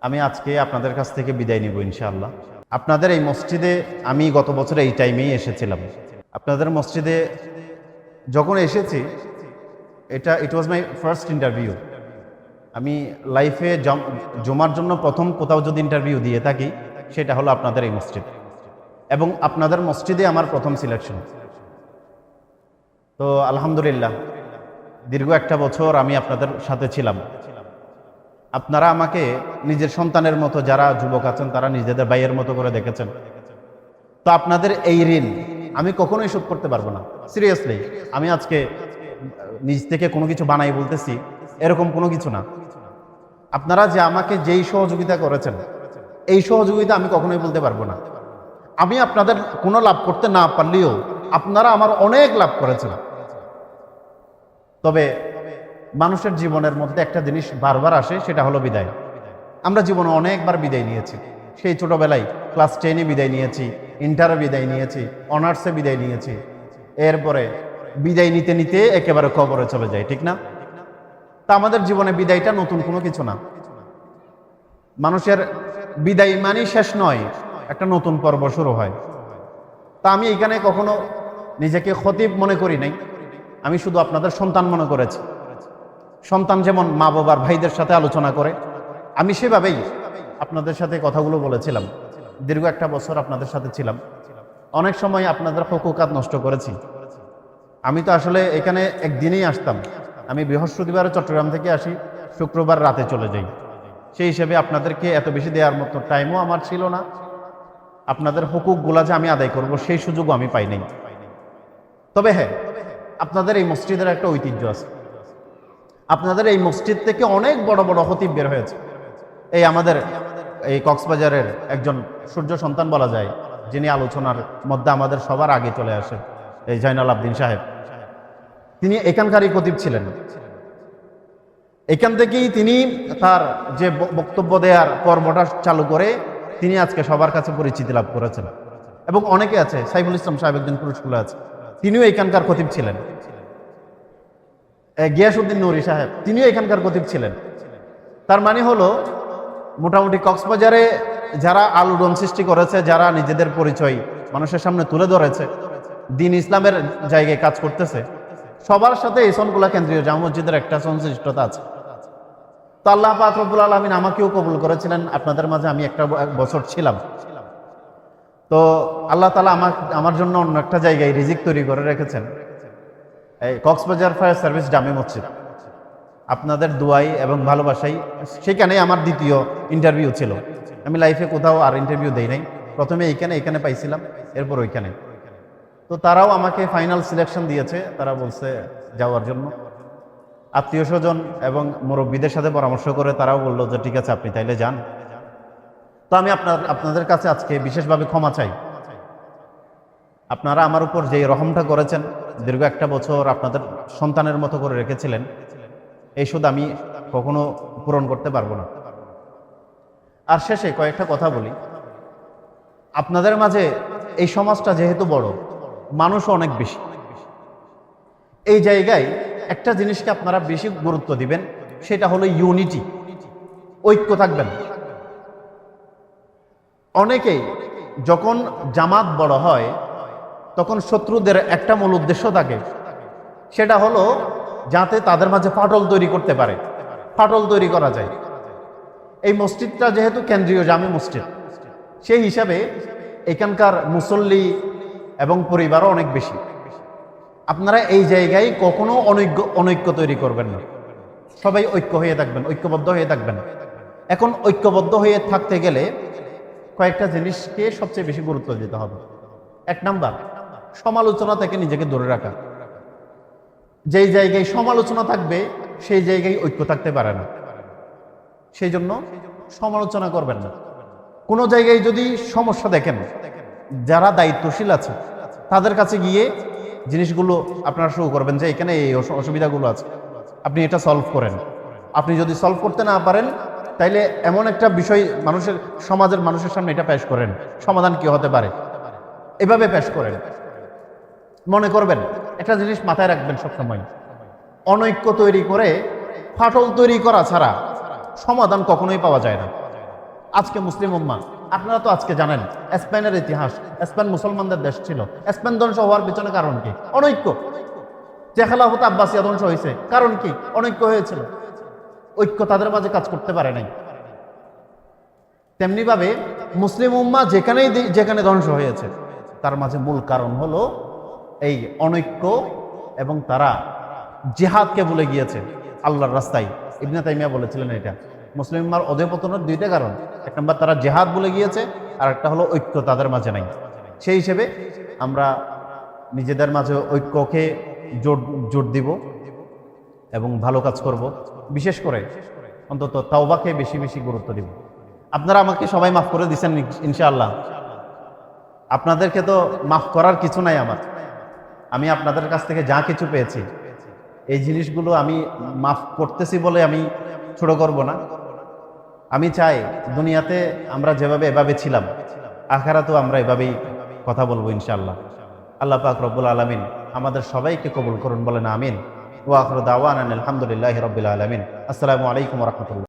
আমি আজকে আপনাদের কাছ থেকে বিদায় নিব ইনশাআল্লাহ। আপনাদের এই মসজিদে আমি গত বছর এই টাইমেই এসেছিলাম। আপনাদের মসজিদে যখন এসেছি, ইট ওয়াজ মাই ফার্স্ট ইন্টারভিউ। আমি লাইফে জমার জন্য প্রথম কোথাও যদি ইন্টারভিউ দিয়ে থাকি, সেটা হলো আপনাদের এই মসজিদ, এবং আপনাদের মসজিদে আমার প্রথম সিলেকশন। তো আলহামদুলিল্লাহ, দীর্ঘ একটা বছর আমি আপনাদের সাথে ছিলাম। আপনারা আমাকে নিজের সন্তানের মতো, যারা যুবক আছেন তারা নিজেদের ভাইয়ের মতো করে দেখেছেন। তো আপনাদের এই ঋণ আমি কখনোই শোধ করতে পারবো না। সিরিয়াসলি, আমি আজকে নিজ থেকে কোনো কিছু বানাই বলতেছি, এরকম কোনো কিছু না। আপনারা যে আমাকে যেই সহযোগিতা করেছেন, এই সহযোগিতা আমি কখনোই বলতে পারবো না। আমি আপনাদের কোনো লাভ করতে না পারলেও আপনারা আমার অনেক লাভ করেছেন। তবে মানুষের জীবনের মধ্যে একটা জিনিস বারবার আসে, সেটা হলো বিদায়। আমরা জীবনে অনেকবার বিদায় নিয়েছি। সেই ছোটবেলায় ক্লাস 10-এ বিদায় নিয়েছি, ইন্টারে বিদায় নিয়েছি, অনার্সে বিদায় নিয়েছি। এরপরে বিদায় নিতে নিতে একেবারে কবরে চলে যায়, ঠিক না? তা আমাদের জীবনে বিদায়টা নতুন কোনো কিছু না। মানুষের বিদায় মানেই শেষ নয়, একটা নতুন পর্ব শুরু হয়। তা আমি এখানে কখনো নিজেকে খতিব মনে করি নাই, আমি শুধু আপনাদের সন্তান মনে করেছি। সন্তান যেমন মা বাবার ভাইদের সাথে আলোচনা করে, আমি সেভাবেই আপনাদের সাথে কথাগুলো বলেছিলাম। দীর্ঘ একটা বছর আপনাদের সাথে ছিলাম, অনেক সময় আপনাদের হুকুকাত নষ্ট করেছি। আমি তো আসলে এখানে একদিনেই আসতাম। আমি বৃহস্পতিবার চট্টগ্রাম থেকে আসি, শুক্রবার রাতে চলে যাই। সেই হিসেবে আপনাদেরকে এত বেশি দেওয়ার মতো টাইমও আমার ছিল না। আপনাদের হুকুকগুলা যে আমি আদায় করব, সেই সুযোগও আমি পাই নাই। তবে হ্যাঁ, আপনাদের এই মসজিদের একটা ঐতিহ্য আছে। আপনাদের এই মসজিদ থেকে অনেক বড় বড় খতিব বের হয়েছে। এই আমাদের এই কক্সবাজারের একজন সূর্য সন্তান বলা যায়, যিনি আলোচনার মধ্যে আমাদের সবার আগে চলে আসেন, এই জয়নাল আবদিন সাহেব। তিনি এখানকারই খতিব ছিলেন। এখান থেকেই তিনি তার যে বক্তব্য দেওয়ার পর্বটা চালু করে তিনি আজকে সবার কাছে পরিচিতি লাভ করেছেন। এবং অনেকে আছে, সাইফুল ইসলাম সাহেব একজন পুরুষকুল আছে, তিনিও এখানকার খতিব ছিলেন। গিয়াসউদ্দিন নুরি সাহেব, তিনিও এখানকার খতিব ছিলেন। তার মানে হলো মোটামুটি কক্সবাজারে যারা আলোড়ন সৃষ্টি করেছে, যারা নিজেদের পরিচয় মানুষের সামনে তুলে ধরেছে, দিন ইসলামের জায়গায় কাজ করতেছে, সবার সাথে এই সনকুলা কেন্দ্রীয় জামে মসজিদের একটা সংশ্লিষ্টতা আছে। তো আল্লাহ পাক রব্বুল আলামিন আমাকেও কবুল করেছিলেন, আপনাদের মাঝে আমি একটা বছর ছিলাম। তো আল্লাহ তাআলা আমার জন্য অন্য একটা জায়গায় রিজিক তৈরি করে রেখেছেন, এই কক্সবাজার ফায়ার সার্ভিস জামে মসজিদ। আপনাদের দোয়াই এবং ভালোবাসাই সেখানেই আমার দ্বিতীয় ইন্টারভিউ ছিল। আমি লাইফে কোথাও আর ইন্টারভিউ দেই নাই, প্রথমে এখানে পাইছিলাম, এরপর ওইখানে। তো তারাও আমাকে ফাইনাল সিলেকশন দিয়েছে, তারা বলছে যাওয়ার জন্য। আত্মীয় স্বজন এবং মুরব্বীদের সাথে পরামর্শ করে তারাও বললো যে ঠিক আছে, আপনি তাইলে যান। তো আমি আপনাদের কাছে আজকে বিশেষভাবে ক্ষমা চাই। আপনারা আমার উপর যে রহমটা করেছেন, দীর্ঘ একটা বছর আপনাদের সন্তানের মতো করে রেখেছিলেন, এই সুদ আমি কখনো পূরণ করতে পারবো না। আর শেষে কয়েকটা কথা বলি। আপনাদের মাঝে এই সমাজটা যেহেতু বড়, মানুষও অনেক বেশি, এই জায়গায় একটা জিনিসকে আপনারা বেশি গুরুত্ব দিবেন, সেটা হলো ইউনিটি, ঐক্য থাকবেন। অনেকেই যখন জামাত বড় হয়, তখন শত্রুদের একটা মূল উদ্দেশ্য থাকে, সেটা হলো যাতে তাদের মাঝে ফাটল তৈরি করতে পারে, ফাটল তৈরি করা যায়। এই মসজিদটা যেহেতু কেন্দ্রীয় জামে মসজিদ, সেই হিসাবে এখানকার মুসল্লি এবং পরিবারও অনেক বেশি। আপনারা এই জায়গায় কখনো অনৈক্য তৈরি করবেন না, সবাই ঐক্য হয়ে থাকবেন, ঐক্যবদ্ধ হয়ে থাকবেন। এখন ঐক্যবদ্ধ হয়ে থাকতে গেলে কয়েকটা জিনিসকে সবচেয়ে বেশি গুরুত্ব দিতে হবে। এক নাম্বার, সমালোচনা থেকে নিজেকে দূরে রাখা। যেই জায়গায় সমালোচনা থাকবে, সেই জায়গায় ঐক্য থাকতে পারে না। সেই জন্য সমালোচনা করবেন না। কোনো জায়গায় যদি সমস্যা দেখেন, যারা দায়িত্বশীল আছে তাদের কাছে গিয়ে জিনিসগুলো আপনারা শুরু করবেন যে এখানে এই অসুবিধাগুলো আছে, আপনি এটা সলভ করেন। আপনি যদি সলভ করতে না পারেন, তাইলে এমন একটা বিষয় সমাজের মানুষের সামনে এটা পেশ করেন, সমাধান কি হতে পারে, এভাবে পেশ করেন। মনে করবেন, একটা জিনিস মাথায় রাখবেন সবসময়, অনৈক্য তৈরি করে ফাটল তৈরি করা ছাড়া সমাধান কখনোই পাওয়া যায় না। আজকে মুসলিম উম্মাহ, আপনারা তো আজকে জানেন স্পেনের ইতিহাস, স্পেন মুসলমানদের দেশ ছিল। স্পেন ধ্বংস হওয়ার পিছনে কারণ কি? অনৈক্য। যে খেলাফত আব্বাসিয়া ধ্বংস হয়েছে, কারণ কি? অনৈক্য হয়েছিল, ঐক্য তাদের মাঝে কাজ করতে পারে নাই। তেমনি ভাবে মুসলিম উম্মাহ যেখানে ধ্বংস হয়েছে, তার মাঝে মূল কারণ হলো এই অনৈক্য, এবং তারা জিহাদকে ভুলে গিয়েছে আল্লাহর রাস্তায়। ইবনে তাইমিয়া বলেছিলেন এটা মুসলিম উম্মাহর অধঃপতনের দুইটা কারণ, এক নম্বর তারা জিহাদ ভুলে গিয়েছে, আর একটা হলো ঐক্য তাদের মাঝে নাই। সেই হিসেবে আমরা নিজেদের মাঝে ঐক্যকে জোর দিব এবং ভালো কাজ করব। বিশেষ করে অন্তত তাওবাকে বেশি বেশি গুরুত্ব দিব। আপনারা আমাকে সবাই মাফ করে দিচ্ছেন ইনশাআল্লাহ। আপনাদেরকে তো মাফ করার কিছু নাই আমার। আমি আপনাদের কাছ থেকে যা কিছু পেয়েছি, এই জিনিসগুলো আমি মাফ করতেছি বলে আমি ছোট করব না। আমি চাই দুনিয়াতে আমরা যেভাবে এভাবে ছিলাম, আখিরাতেও আমরা এভাবেই কথা বলবো ইনশাআল্লাহ। আল্লাহ পাক রব্বুল আলামিন আমাদের সবাইকে কবুল করুন, বলেন আমিন। ওয়া আখিরু দাওয়ানা আলহামদুলিল্লাহি রাব্বিল আলামিন। আসসালামু আলাইকুম ওয়া রাহমাতুল্লাহ।